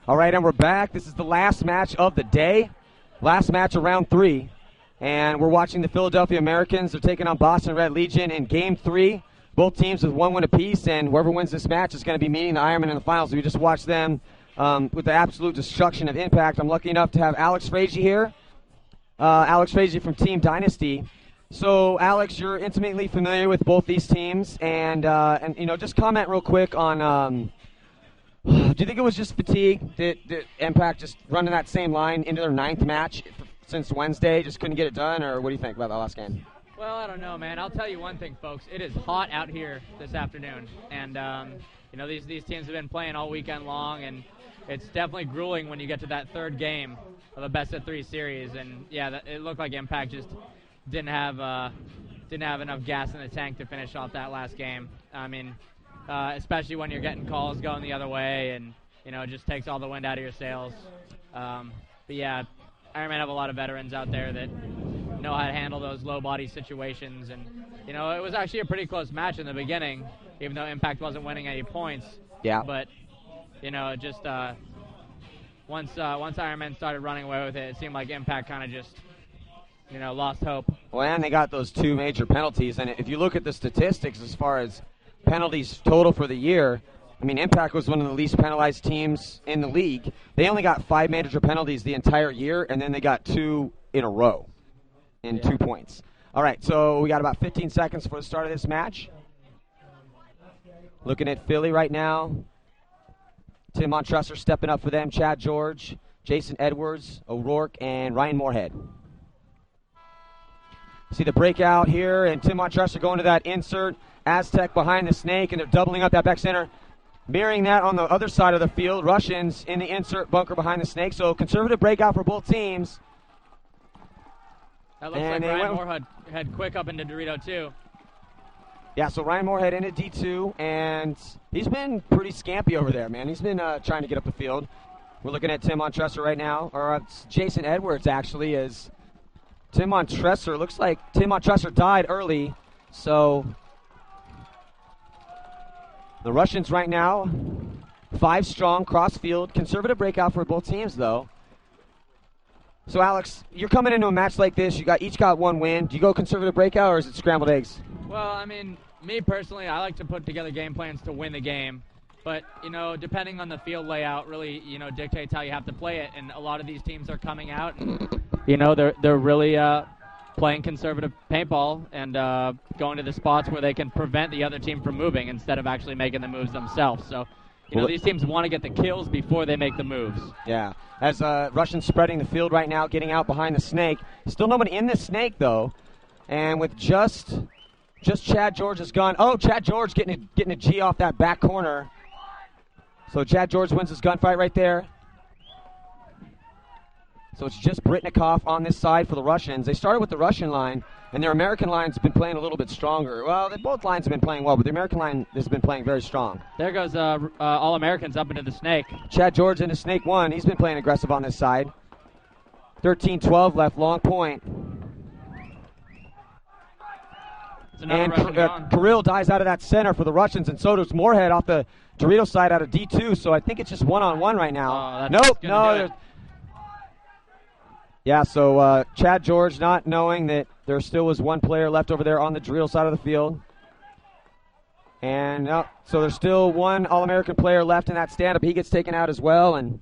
All right, and we're back. This is the last match of the day, last match of round 3. And we're watching the Philadelphia Americans. They're taking on Boston Red Legion in Game 3. Both teams with 1 win apiece, and whoever wins this match is going to be meeting the Ironmen in the finals. We just watched them with the absolute destruction of Impact. I'm lucky enough to have Alex Frazee here. Alex Frazee from Team Dynasty. So, Alex, you're intimately familiar with both these teams, and just comment real quick on. Do you think it was just fatigue that Impact just running that same line into their 9th match since Wednesday, just couldn't get it done, or what do you think about that last game? Well, I don't know, man. I'll tell you one thing, folks. It is hot out here this afternoon, and these teams have been playing all weekend long, and it's definitely grueling when you get to that 3rd game of a best-of-3 series. And yeah, it looked like Impact just didn't have enough gas in the tank to finish off that last game. I mean, especially when you're getting calls going the other way, and it just takes all the wind out of your sails. But yeah, Ironman have a lot of veterans out there that know how to handle those low body situations, and it was actually a pretty close match in the beginning, even though Impact wasn't winning any points. Yeah. But just once Ironman started running away with it, it seemed like Impact kind of just lost hope. Well, and they got those 2 major penalties, and if you look at the statistics as far as penalties total for the year, I mean, Impact was one of the least penalized teams in the league. They only got 5 major penalties the entire year, and then they got 2 in a row in 2 points. All right, so we got about 15 seconds for the start of this match. Looking at Philly right now. Tim Montressor stepping up for them. Chad George, Jason Edwards, O'Rourke, and Ryan Moorhead. See the breakout here, and Tim Montressor going to that insert. Aztec behind the snake, and they're doubling up that back center. Mirroring that on the other side of the field, Russians in the insert bunker behind the snake. So conservative breakout for both teams. That looks like Ryan Moorhead had quick up into Dorito too. Yeah, so Ryan Moorhead into D2, and he's been pretty scampy over there, man. He's been trying to get up the field. We're looking at Tim Montressor right now, or it's Jason Edwards actually, as Tim Montressor, looks like Tim Montressor died early, so the Russians right now, 5 strong, cross field, conservative breakout for both teams though. So Alex, you're coming into a match like this, each got 1 win. Do you go conservative breakout, or is it scrambled eggs? Well, I mean, me personally, I like to put together game plans to win the game. But, depending on the field layout really, dictates how you have to play it. And a lot of these teams are coming out and, they're really playing conservative paintball and going to the spots where they can prevent the other team from moving instead of actually making the moves themselves. So, these teams want to get the kills before they make the moves. Yeah. As Russians spreading the field right now, getting out behind the snake. Still nobody in the snake, though. And with just Chad George's gun. Oh, Chad George getting a G off that back corner. So Chad George wins his gunfight right there. So it's just Britnikov on this side for the Russians. They started with the Russian line, and their American line's been playing a little bit stronger. Well, both lines have been playing well, but the American line has been playing very strong. There goes All-Americans up into the snake. Chad George into snake 1. He's been playing aggressive on this side. 13-12 left, long point. And Kirill dies out of that center for the Russians, and so does Moorhead off the Dorito side out of D2, so I think it's just one-on-one right now. Nope, no. Yeah, so Chad George not knowing that there still was 1 player left over there on the Dorito side of the field. And so there's still 1 All-American player left in that stand-up. He gets taken out as well. And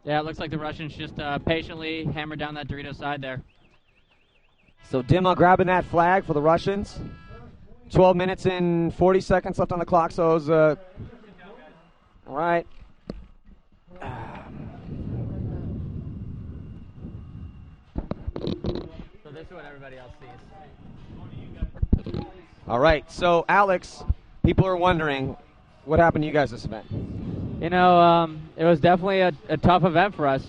yeah, it looks like the Russians just patiently hammered down that Dorito side there. So Dima grabbing that flag for the Russians. 12 minutes and 40 seconds left on the clock, so it was all right. So this is what everybody else sees. All right, so Alex, people are wondering what happened to you guys this event. It was definitely a tough event for us.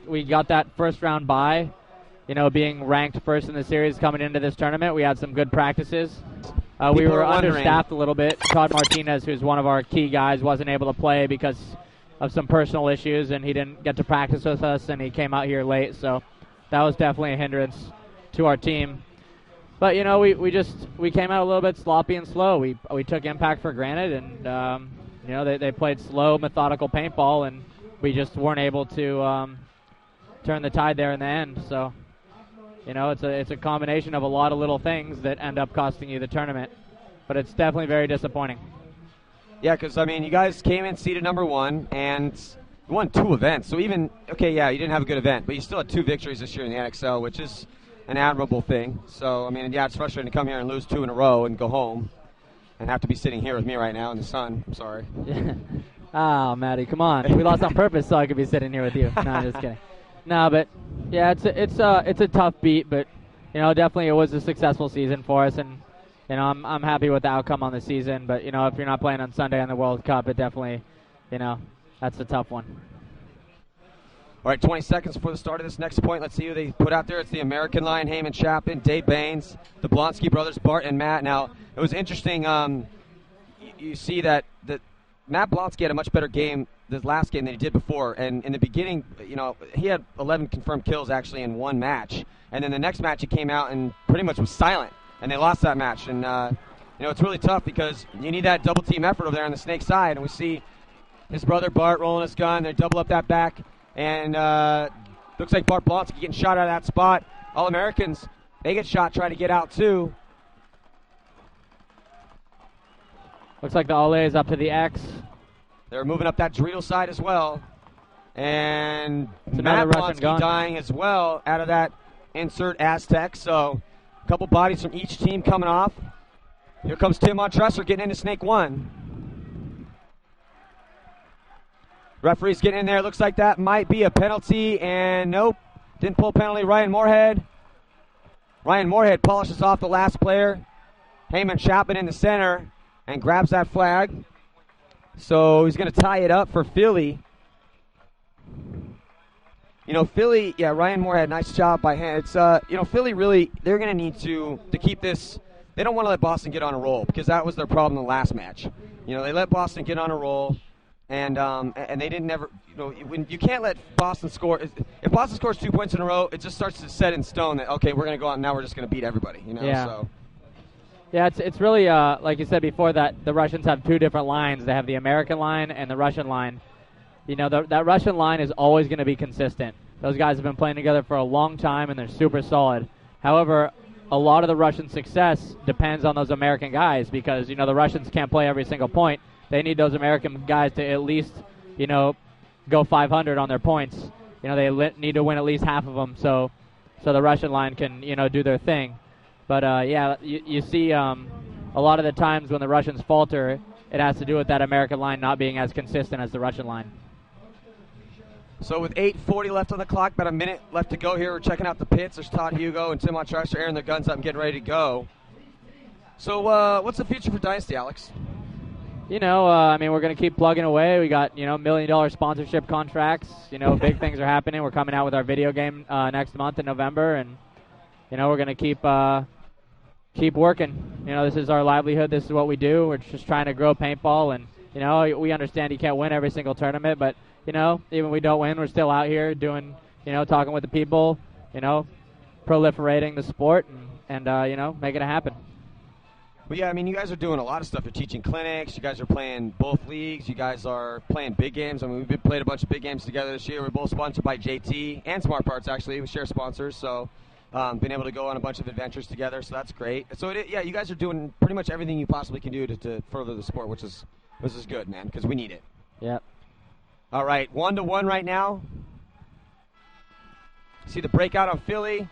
We got that first round bye. Being ranked first in the series coming into this tournament, we had some good practices. We were understaffed a little bit. Todd Martinez, who's one of our key guys, wasn't able to play because of some personal issues, and he didn't get to practice with us, and he came out here late. So that was definitely a hindrance to our team. But, we came out a little bit sloppy and slow. We took Impact for granted, and, They played slow, methodical paintball, and we just weren't able to turn the tide there in the end. So, it's a combination of a lot of little things that end up costing you the tournament, but it's definitely very disappointing. Yeah, because, you guys came in seeded number 1 and won 2 events. So even, you didn't have a good event, but you still had 2 victories this year in the NXL, which is an admirable thing. So, it's frustrating to come here and lose 2 in a row and go home and have to be sitting here with me right now in the sun. I'm sorry. Oh, Matty, come on. We lost on purpose so I could be sitting here with you. No, I'm just kidding. No, but, yeah, it's a tough beat, but, definitely it was a successful season for us, and I'm happy with the outcome on the season, but, if you're not playing on Sunday in the World Cup, it definitely, that's a tough one. All right, 20 seconds before the start of this next point. Let's see who they put out there. It's the American line, Heyman Chapin, Dave Baines, the Blonsky brothers, Bart and Matt. Now, it was interesting. You see that Matt Blonsky had a much better game this last game than he did before. And in the beginning, he had 11 confirmed kills actually in one match. And then the next match he came out and pretty much was silent. And they lost that match. And, it's really tough because you need that double team effort over there on the Snake side. And we see his brother Bart rolling his gun. They double up that back. And looks like Bart Blonsky getting shot out of that spot. All-Americans, they get shot trying to get out too. Looks like the Ole is up to the X. They're moving up that Dorito side as well. And Matt Blonsky dying as well out of that insert Aztec. So a couple bodies from each team coming off. Here comes Tim Montresor getting into Snake 1. Referee's getting in there. Looks like that might be a penalty. And nope, didn't pull a penalty. Ryan Moorhead polishes off the last player. Heyman Chapin in the center and grabs that flag. So he's going to tie it up for Philly. Philly, Ryan Moorhead, nice job by hand. It's, Philly really, they're going to need to keep this. They don't want to let Boston get on a roll because that was their problem in the last match. They let Boston get on a roll. And they didn't never, when you can't let Boston score. If Boston scores 2 points in a row, it just starts to set in stone that, okay, we're going to go out and now we're just going to beat everybody, Yeah. So. Yeah, it's really, like you said before, that the Russians have 2 different lines. They have the American line and the Russian line. That Russian line is always going to be consistent. Those guys have been playing together for a long time, and they're super solid. However, a lot of the Russian success depends on those American guys because, the Russians can't play every single point. They need those American guys to at least, go 500 on their points. They need to win at least half of them so the Russian line can, do their thing. But, you see a lot of the times when the Russians falter, it has to do with that American line not being as consistent as the Russian line. So with 8:40 left on the clock, about a minute left to go here, we're checking out the pits. There's Todd Hugo and Tim Montresor airing their guns up and getting ready to go. So what's the future for Dynasty, Alex? We're going to keep plugging away. We got, $1 million sponsorship contracts. Big things are happening. We're coming out with our video game next month in November, and, we're going to keep working. This is our livelihood. This is what we do. We're just trying to grow paintball, and, we understand you can't win every single tournament, but, even if we don't win, we're still out here doing, talking with the people, proliferating the sport and making it happen. Well, yeah, you guys are doing a lot of stuff. You're teaching clinics. You guys are playing both leagues. You guys are playing big games. We've played a bunch of big games together this year. We're both sponsored by JT and Smart Parts, actually. We share sponsors, so been able to go on a bunch of adventures together, so that's great. So, you guys are doing pretty much everything you possibly can do to further the sport, which is good, man, because we need it. Yep. All right, 1-1 right now. See the breakout on Philly.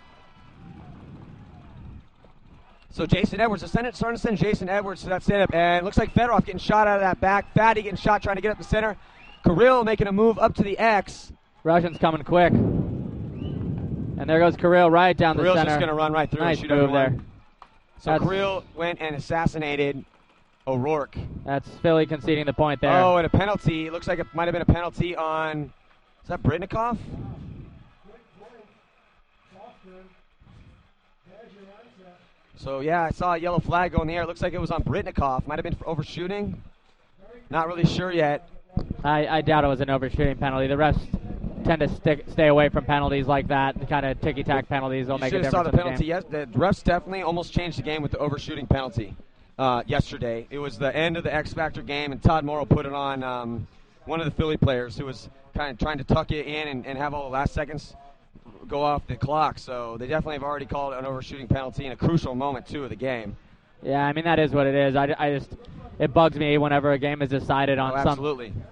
So Jason Edwards, starting to send Jason Edwards to that setup, and looks like Fedorov getting shot out of that back. Fatty getting shot trying to get up the center. Kirill making a move up to the X. Russians coming quick. And there goes Kirill right down the center. Kirill's just going to run right through nice and shoot move there. So Kirill went and assassinated O'Rourke. That's Philly conceding the point there. Oh, and a penalty. It looks like it might have been a penalty on, is that Britnikov? So, yeah, I saw a yellow flag go in the air. It looks like it was on Britnikov. Might have been for overshooting. Not really sure yet. I doubt it was an overshooting penalty. The refs tend to stay away from penalties like that, the kind of ticky-tack penalties. They'll make a difference. You saw the penalty. Yes, the refs definitely almost changed the game with the overshooting penalty. yesterday. It was the end of the X Factor game, and Todd Morrow put it on one of the Philly players who was kind of trying to tuck it in and have all the last seconds go off the clock. So they definitely have already called an overshooting penalty in a crucial moment, too, of the game. Yeah, I mean, that is what it is. It bugs me whenever a game is decided on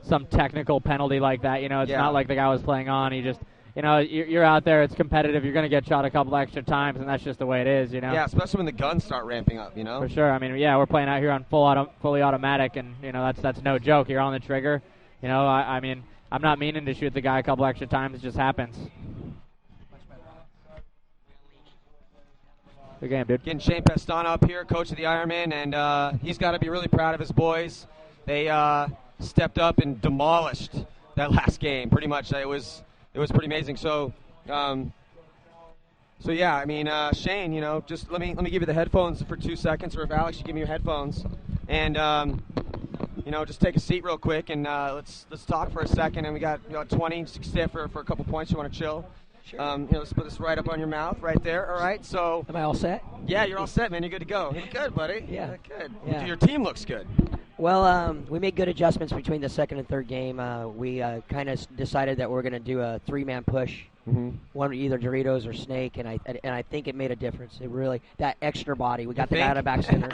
some technical penalty like that. You know, it's not like the guy was playing on. He just, you know, you're out there. It's competitive. You're going to get shot a couple extra times, and that's just the way it is, you know. Yeah, especially when the guns start ramping up, you know. For sure. I mean, yeah, we're playing out here on fully automatic, and, you know, that's no joke. You're on the trigger. You know, I mean, I'm not meaning to shoot the guy a couple extra times. It just happens. Good game, dude. Getting Shane Pestana up here, coach of the Ironmen, and he's got to be really proud of his boys. They stepped up and demolished that last game. Pretty much, it was pretty amazing. So yeah, I mean, Shane, you know, just let me give you the headphones for 2 seconds, or if Alex, you give me your headphones, and you know, just take a seat real quick, and let's talk for a second. And we got 20. Stay for a couple points. You want to chill? Sure. You know, let's put this right up on your mouth, right there. All right. So. Am I all set? Yeah, you're all set, man. You're good to go. You're good, buddy. Yeah. Good. Yeah. Your team looks good. Well, we made good adjustments between the second and third game. We kind of decided that we're going to do a 3-man push. Mm-hmm. One either Doritos or Snake, and I think it made a difference. It really, that extra body. We got the guy out of back center.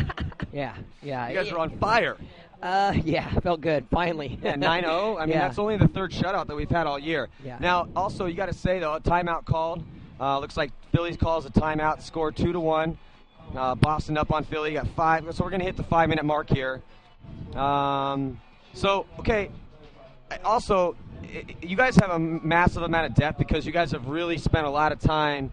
Yeah. You guys are on fire. Yeah, felt good, finally. Yeah, 9-0. I mean, that's only the third shutout that we've had all year. Yeah. Now, also, you got to say, though, a timeout called. Looks like Phillies calls a timeout, score 2-1. Boston up on Philly, got 5. So we're going to hit the 5-minute mark here. Okay. Also, you guys have a massive amount of depth because you guys have really spent a lot of time,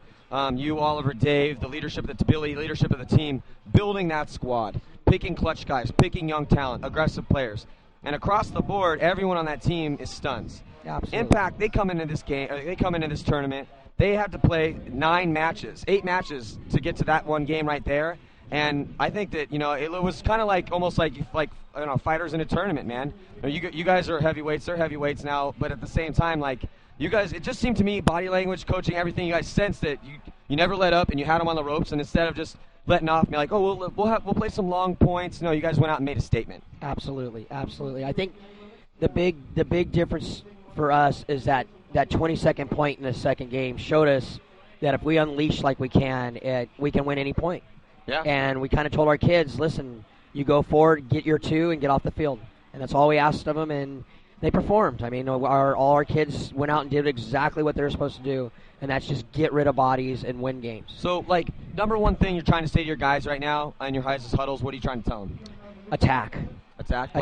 you, Oliver, Dave, the leadership of the Billy, leadership of the team, building that squad. Picking clutch guys, picking young talent, aggressive players. And across the board, everyone on that team is stuns. Absolutely. Impact, they come into this game, they come into this tournament, they have to play 8 matches to get to that one game right there. And I think that, you know, it was kind of like almost like I don't know, fighters in a tournament, man. You guys are heavyweights, they're heavyweights now, but at the same time, like, you guys, it just seemed to me, body language, coaching, everything, you guys sensed that you never let up and you had them on the ropes, and instead of just letting off and be like, oh, we'll play some long points. No, you guys went out and made a statement. Absolutely. I think the big difference for us is that 22nd point in the second game showed us that if we unleash like we can win any point. Yeah. And we kind of told our kids, listen, you go forward, get your 2, and get off the field. And that's all we asked of them, and they performed. I mean, all our kids went out and did exactly what they were supposed to do, and that's just get rid of bodies and win games. So, like, number one thing you're trying to say to your guys right now in your Heises huddles, what are you trying to tell them? Attack. Attack?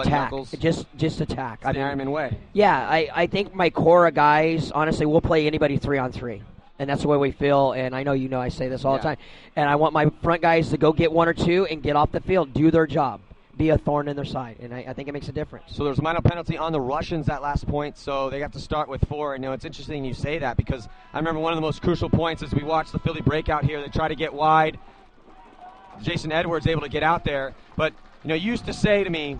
Just attack. It's the Ironman way. Yeah, I think my core of guys, honestly, we'll play anybody 3-on-3. And that's the way we feel, and I know I say this all the time. And I want my front guys to go get 1 or 2 and get off the field, do their job, be a thorn in their side, and I think it makes a difference. So there's a minor penalty on the Russians that last point, so they got to start with 4. And, you know, it's interesting you say that because I remember one of the most crucial points as we watched the Philly breakout here. They try to get wide. Jason Edwards able to get out there. But, you know, you used to say to me,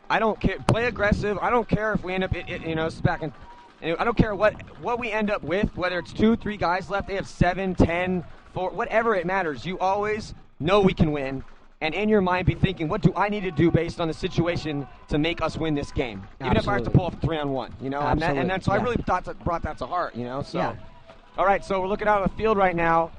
I don't care, play aggressive. I don't care if we end up, you know, this is back in, I don't care what we end up with, whether it's 2, 3 guys left, they have 7, 10, 4, whatever it matters. You always know we can win, and in your mind be thinking, what do I need to do based on the situation to make us win this game? Even if I have to pull off a 3-on-1. You know, and then so I really brought that to heart, you know. So, all right, so we're looking out of the field right now.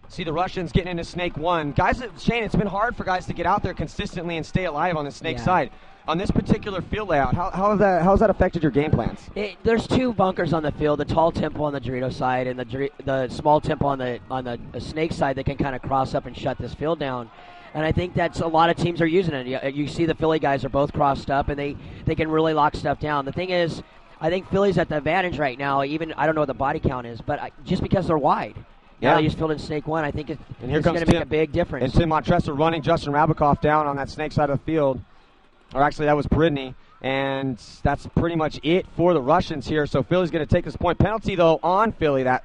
See the Russians getting into Snake 1. Guys, Shane, it's been hard for guys to get out there consistently and stay alive on the Snake side. On this particular field layout, how has that affected your game plans? There's 2 bunkers on the field: the tall temple on the Dorito side and the small temple on the Snake side that can kind of cross up and shut this field down. And I think that's a lot of teams are using it. You see the Philly guys are both crossed up, and they can really lock stuff down. The thing is, I think Philly's at the advantage right now. Even I don't know what the body count is, but just because they're wide. Yeah, they just filled in Snake 1. I think it's going to make a big difference. And Tim Montressor running Justin Rabikoff down on that Snake side of the field. Or actually, that was Britney. And that's pretty much it for the Russians here. So Philly's going to take this point. Penalty, though, on Philly that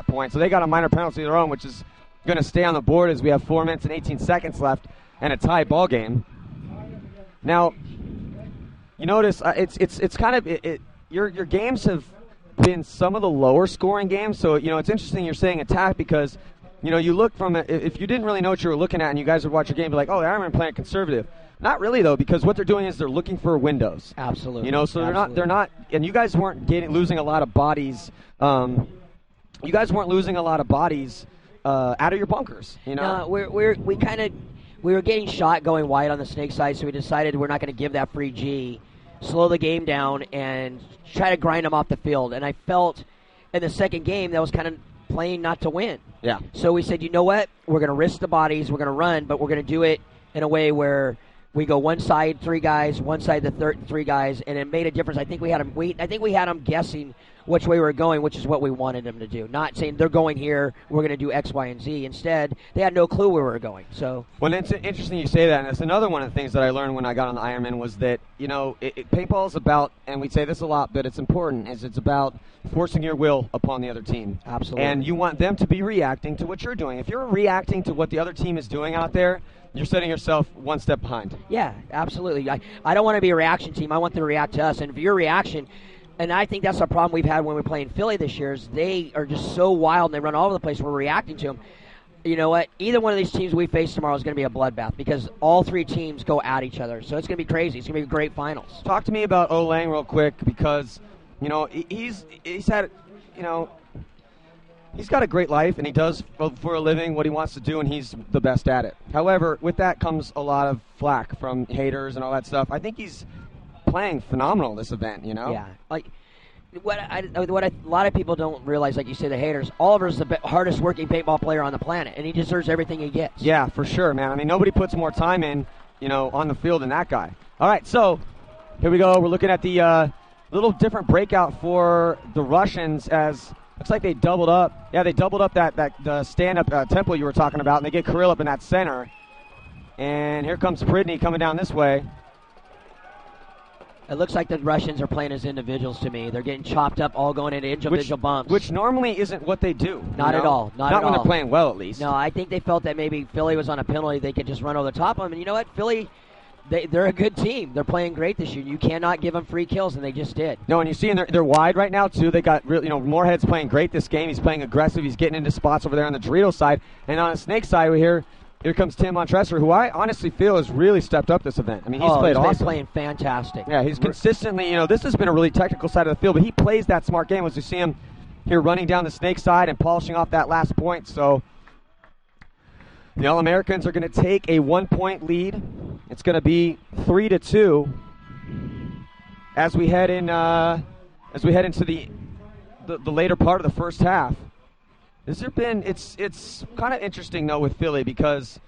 point. So they got a minor penalty of their own, which is going to stay on the board as we have 4 minutes and 18 seconds left and a tie ball game. Now, you notice it's kind of your games have been some of the lower scoring games. So, you know, it's interesting you're saying attack because you look from it, if you didn't really know what you were looking at and you guys would watch your game and be like, oh, the Ironmen playing conservative. Not really, though, because what they're doing is they're looking for windows. Absolutely. So they're not, and you guys weren't losing a lot of bodies. You guys weren't losing a lot of bodies out of your bunkers. No, we were getting shot going wide on the snake side, so we decided we're not going to give that free G, slow the game down, and try to grind them off the field. And I felt in the second game that was kind of playing not to win. Yeah. So we said, you know what? We're going to risk the bodies. We're going to run, but we're going to do it in a way where we go one side, 3 guys, one side, the third, 3 guys, and it made a difference. I think we had them guessing which way we were going, which is what we wanted them to do. Not saying they're going here, we're going to do X, Y, and Z. Instead, they had no clue where we were going. So, well, it's interesting you say that, and it's another one of the things that I learned when I got on the Ironman was that paintball is about, and we say this a lot, but it's important, is it's about forcing your will upon the other team. Absolutely. And you want them to be reacting to what you're doing. If you're reacting to what the other team is doing out there, you're setting yourself one step behind. Yeah, absolutely. I don't want to be a reaction team. I want them to react to us. And if your reaction, and I think that's a problem we've had when we're playing Philly this year, is they are just so wild and they run all over the place. We're reacting to them. You know what? Either one of these teams we face tomorrow is going to be a bloodbath because all 3 teams go at each other. So it's going to be crazy. It's going to be great finals. Talk to me about Olang real quick because, he's had, he's got a great life, and he does for a living what he wants to do, and he's the best at it. However, with that comes a lot of flack from haters and all that stuff. I think he's playing phenomenal this event, Yeah. Like, what a lot of people don't realize, like you say, the haters, Oliver's the hardest working paintball player on the planet, and he deserves everything he gets. Yeah, for sure, man. I mean, nobody puts more time in, on the field than that guy. All right, so here we go. We're looking at the little different breakout for the Russians as looks like they doubled up. Yeah, they doubled up the stand-up tempo you were talking about, and they get Kirill up in that center. And here comes Pridney coming down this way. It looks like the Russians are playing as individuals to me. They're getting chopped up, all going into individual bumps. Which normally isn't what they do. Not at all. Not when they're playing well, at least. No, I think they felt that maybe Philly was on a penalty. They could just run over the top of them. And you know what? Philly, they're a good team. They're playing great this year. You cannot give them free kills, and they just did. No, and you see they're wide right now, too. They got, Moorhead's playing great this game. He's playing aggressive. He's getting into spots over there on the Dorito side. And on the Snake side, here comes Tim Montresor, who I honestly feel has really stepped up this event. I mean, he's played awesome. He's playing fantastic. Yeah, he's consistently, this has been a really technical side of the field, but he plays that smart game as we see him here running down the Snake side and polishing off that last point. So the All-Americans are going to take a 1-point lead. It's going to be 3-2 as we head into the later part of the first half. It's kind of interesting though with Philly because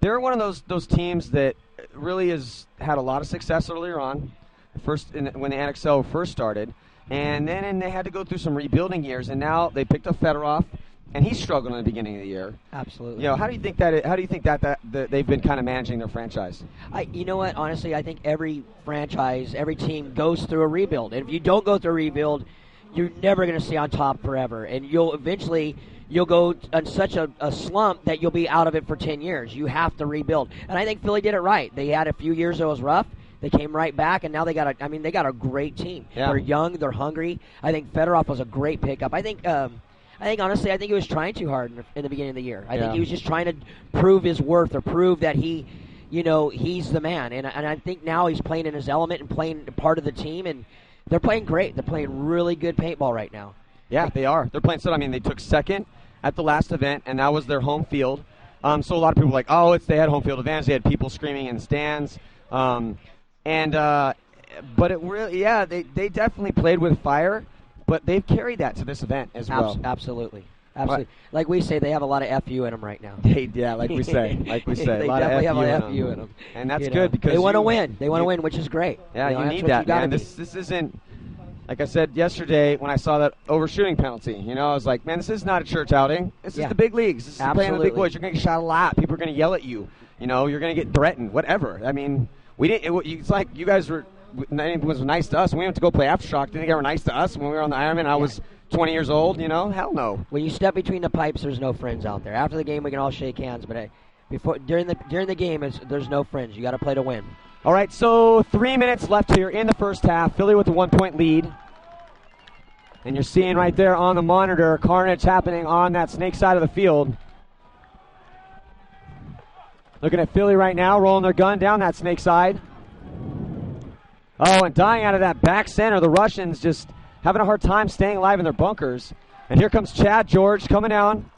they're one of those teams that really has had a lot of success earlier on, when the NXL first started, and then they had to go through some rebuilding years, and now they picked up Fedorov, and he's struggled in the beginning of the year. Absolutely. How do you think that they've been kind of managing their franchise? You know what? Honestly, I think every franchise, every team goes through a rebuild, and if you don't go through a rebuild, you're never going to stay on top forever, and you'll go on such a slump that you'll be out of it for 10 years. You have to rebuild, and I think Philly did it right. They had a few years that was rough. They came right back, and now they got a great team. Yeah. They're young, they're hungry. I think Fedorov was a great pickup. I think honestly, I think he was trying too hard in the beginning of the year. I think he was just trying to prove his worth or prove that he's the man. And I think now he's playing in his element and playing part of the team, and they're playing great. They're playing really good paintball right now. Yeah, they are. They're playing so. I mean, they took second at the last event, and that was their home field. So a lot of people were like, they had home field advantage. They had people screaming in stands. But it really, they definitely played with fire, but they've carried that to this event as well. Absolutely. Like we say, they have a lot of FU in them right now. Like we say. They definitely have a lot of FU in them. And that's good because they want to win. They want to win, which is great. Yeah, you need that, man. This isn't, like I said yesterday when I saw that overshooting penalty. I was like, man, this is not a church outing. This is the big leagues. This is playing the big boys. You're going to get shot a lot. People are going to yell at you. You're going to get threatened, whatever. I mean, we didn't. It's like you guys were. It was nice to us. We went to go play Aftershock. Didn't think they were nice to us when we were on the Ironman. I was 20 years old. Hell no. When you step between the pipes, there's no friends out there. After the game, we can all shake hands, but during the game, there's no friends. You got to play to win. All right, so 3 minutes left here in the first half. Philly with a 1-point lead. And you're seeing right there on the monitor carnage happening on that Snake side of the field. Looking at Philly right now, rolling their gun down that Snake side. Oh, and dying out of that back center. The Russians just having a hard time staying alive in their bunkers. And here comes Chad George coming down.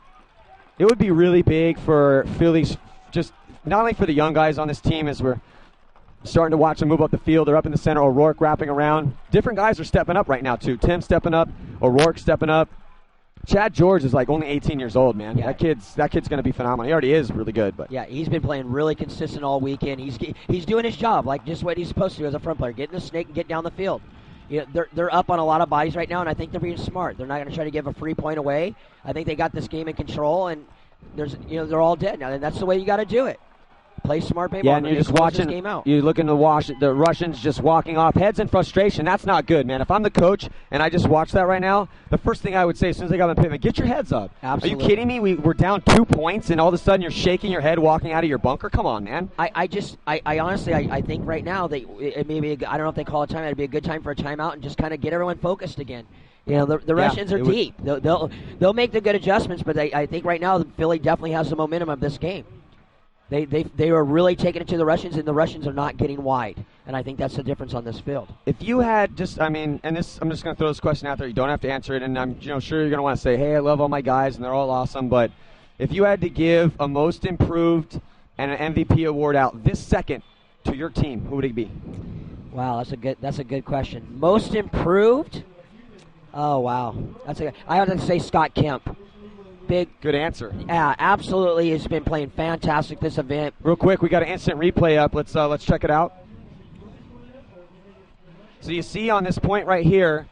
It would be really big for Philly's, just not only for the young guys on this team as we're starting to watch them move up the field. They're up in the center. O'Rourke wrapping around. Different guys are stepping up right now, too. Tim stepping up. O'Rourke stepping up. Chad George is like only 18 years old, man. Yeah. That kid's going to be phenomenal. He already is really good. But yeah, he's been playing really consistent all weekend. He's doing his job, like just what he's supposed to do as a front player. Get in the snake and get down the field. You know, they're up on a lot of bodies right now, and I think they're being smart. They're not going to try to give a free point away. I think they got this game in control, and they're all dead now, and that's the way you got to do it. Play smart baseball. Yeah, and you're just watching. Game out. You're looking to watch the Russians just walking off, heads in frustration. That's not good, man. If I'm the coach and I just watch that right now, the first thing I would say as soon as I got on the pavement, get your heads up. Absolutely. Are you kidding me? We're down 2 points, and all of a sudden you're shaking your head walking out of your bunker. Come on, man. I honestly think right now that it may be. I don't know if they call it time. It'd be a good time for a timeout and just kind of get everyone focused again. You know, the Russians are deep. They'll make the good adjustments, but I think right now Philly definitely has the momentum of this game. They are really taking it to the Russians, and the Russians are not getting wide. And I think that's the difference on this field. If you had I'm just going to throw this question out there. You don't have to answer it, and I'm sure you're going to want to say, hey, I love all my guys, and they're all awesome. But if you had to give a most improved and an MVP award out this second to your team, who would it be? Wow, that's a good question. Most improved? Oh, wow. I have to say Scott Kemp. Good answer. Yeah, absolutely. He's been playing fantastic this event. Real quick, we got an instant replay up. Let's check it out. So you see on this point right here,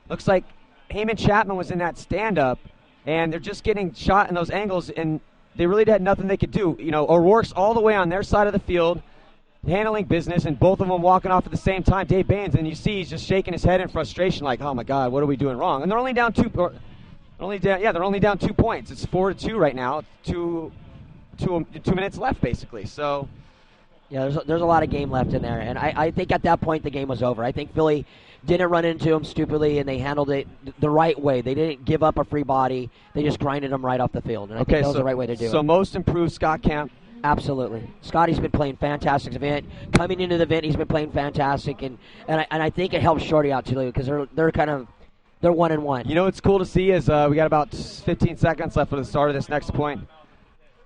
looks like Heyman Chapman was in that stand-up, and they're just getting shot in those angles, and they really had nothing they could do. You know, O'Rourke's all the way on their side of the field, handling business, and both of them walking off at the same time. Dave Baines, and you see he's just shaking his head in frustration, like, oh my God, what are we doing wrong? And they're only down they're only down 2 points. It's 4-2 right now. Two minutes left, basically. So, yeah, there's a lot of game left in there, and I think at that point the game was over. I think Philly didn't run into them stupidly, and they handled it the right way. They didn't give up a free body. They just grinded them right off the field, and I think that was the right way to do it. So most improved, Scott Kemp. Absolutely. Scotty's been playing fantastic event. Coming into the event, he's been playing fantastic, and I think it helps Shorty out too, because they're 1-1. You know what's cool to see is we got about 15 seconds left for the start of this next point.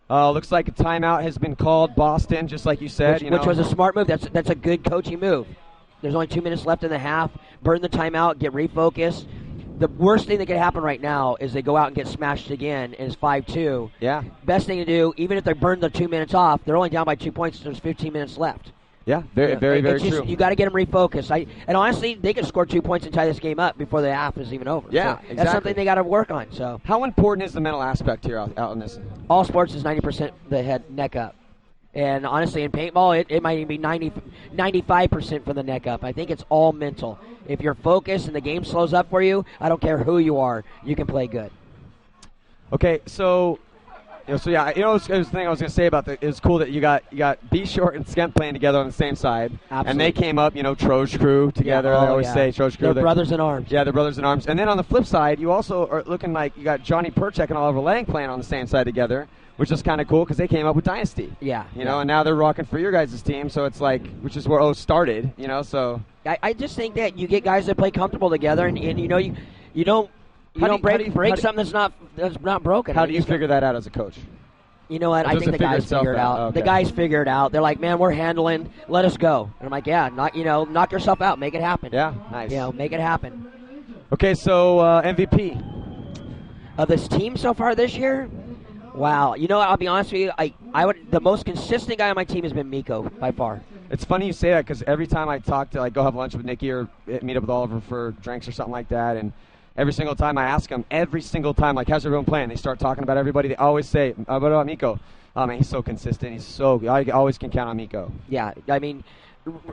Looks like a timeout has been called, Boston, just like you said. Which was a smart move. That's a good coaching move. There's only 2 minutes left in the half. Burn the timeout, get refocused. The worst thing that could happen right now is they go out and get smashed again, and it's 5-2. Yeah. Best thing to do, even if they burn the 2 minutes off, they're only down by 2 points. There's 15 minutes left. Yeah, very true. You got to get them refocused. And honestly, they could score 2 points and tie this game up before the half is even over. Yeah, so exactly. That's something they got to work on. So, how important is the mental aspect here out in this? All sports is 90% the head neck up, and honestly, in paintball, it might even be 95% from the neck up. I think it's all mental. If you're focused and the game slows up for you, I don't care who you are, you can play good. Okay, so. It was the thing I was going to say about it was cool that you got B Short and Skemp playing together on the same side. Absolutely. And they came up, Troj crew together. I always say Troj crew. They're brothers in arms. Yeah, they're brothers in arms. And then on the flip side, you also are looking like you got Johnny Perchek and Oliver Lang playing on the same side together, which is kind of cool because they came up with Dynasty. Yeah. And now they're rocking for your guys' team, so it's like, which is where O started, so. I just think that you get guys that play comfortable together, and you don't break something that's not broken. How do you figure that out as a coach? You know what? I think the guys figure it out. Okay. The guys figure it out. They're like, man, we're handling. Let us go. And I'm like, yeah, knock yourself out. Make it happen. Yeah, nice. Make it happen. Okay, so MVP of this team so far this year. Wow. I'll be honest with you. The most consistent guy on my team has been Miko by far. It's funny you say that because every time I talk to go have lunch with Nikki or meet up with Oliver for drinks or something like that, and every single time I ask them, like, how's everyone playing? They start talking about everybody. They always say, what about Miko? Oh, man, he's so consistent. I always can count on Miko. Yeah, I mean,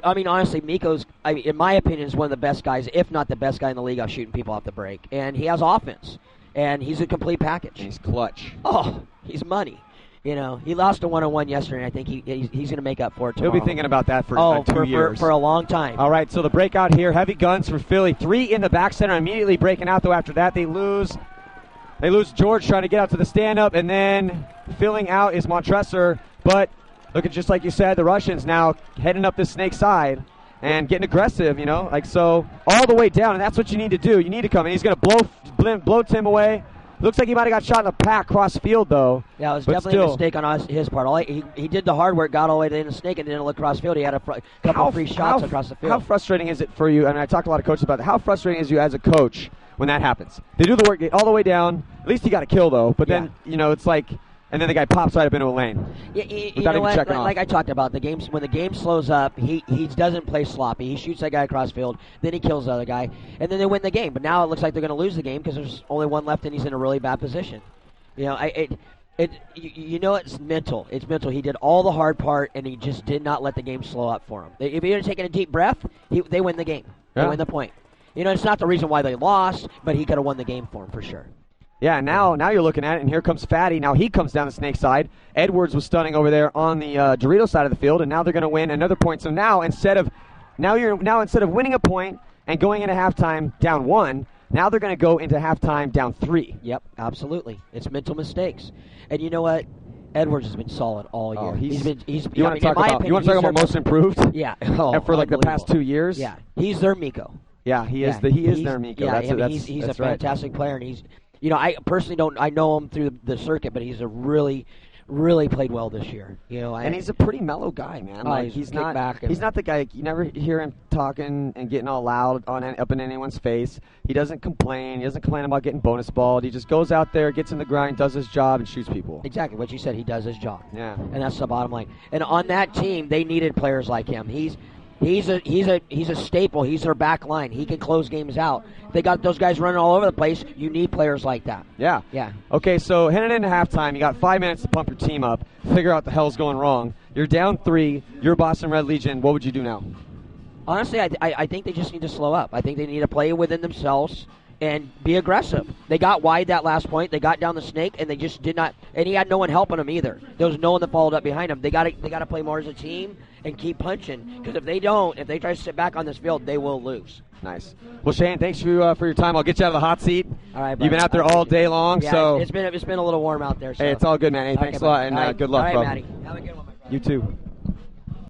honestly, Miko's, in my opinion, is one of the best guys, if not the best guy in the league on shooting people off the break. And he has offense. And he's a complete package. And he's clutch. Oh, he's money. You know, he lost a 1-on-1 yesterday, and I think he's going to make up for it tomorrow. He'll be thinking about that for 2 years. For a long time. All right, so the breakout here, heavy guns for Philly. 3 in the back center, immediately breaking out, though, after that they lose. They lose George trying to get out to the stand-up, and then filling out is Montresor. But look at, just like you said, the Russians now heading up this snake side and getting aggressive, you know, like so all the way down, and that's what you need to do. You need to come, and he's going to blow Tim away. Looks like he might have got shot in the pack cross field, though. Yeah, it was definitely a mistake on his part. He did the hard work, got all the way to the snake, and didn't look cross field. He had a couple of free shots across the field. How frustrating is it for you? I mean, I talked to a lot of coaches about that. How frustrating is you as a coach when that happens? They do the work, get all the way down. At least he got a kill, though. But then, you know, it's like, and then the guy pops right up into a lane. Yeah, you know what? Like I talked about, when the game slows up, he doesn't play sloppy. He shoots that guy across field, then he kills the other guy, and then they win the game. But now it looks like they're going to lose the game because there's only one left, and he's in a really bad position. You know, you know, it's mental. It's mental. He did all the hard part, and he just did not let the game slow up for him. If he had taken a deep breath, they win the game. Yeah. They win the point. You know, it's not the reason why they lost, but he could have won the game for him for sure. Yeah, now you're looking at it, and here comes Fatty. Now he comes down the snake side. Edwards was stunning over there on the Dorito side of the field, and now they're going to win another point. So now instead of winning a point and going into halftime down 1, now they're going to go into halftime down 3. Yep, absolutely. It's mental mistakes, and you know what? Edwards has been solid all year. You want to talk about most improved? Yeah, for like the past 2 years. Yeah, he's their Miko. Yeah, he is their Miko. Yeah, he's a fantastic player, and he's. You know, I personally don't. I know him through the circuit, but he's a really played well this year. You know, and he's a pretty mellow guy, man. Like he's not the guy. You never hear him talking and getting all loud up in anyone's face. He doesn't complain. He doesn't complain about getting bonus balled. He just goes out there, gets in the grind, does his job, and shoots people. Exactly what you said. He does his job. Yeah, and that's the bottom line. And on that team, they needed players like him. He's a staple. He's their back line. He can close games out. They got those guys running all over the place. You need players like that. Yeah. Okay, so heading into halftime, you got 5 minutes to pump your team up, figure out the hell's going wrong. You're down 3. You're Boston Red Legion. What would you do now? Honestly, I think they just need to slow up. I think they need to play within themselves and be aggressive. They got wide that last point. They got down the snake, and they just did not. And he had no one helping him either. There was no one that followed up behind him. They got to play more as a team and keep punching. Because if they try to sit back on this field, they will lose. Nice. Well, Shane, thanks for your time. I'll get you out of the hot seat. All right, You've been out there all day long, yeah, so it's been a little warm out there. So. Hey, it's all good, man. Hey, thanks a lot, and good luck, all right, bro. Matty. Have a good one, my brother. You too.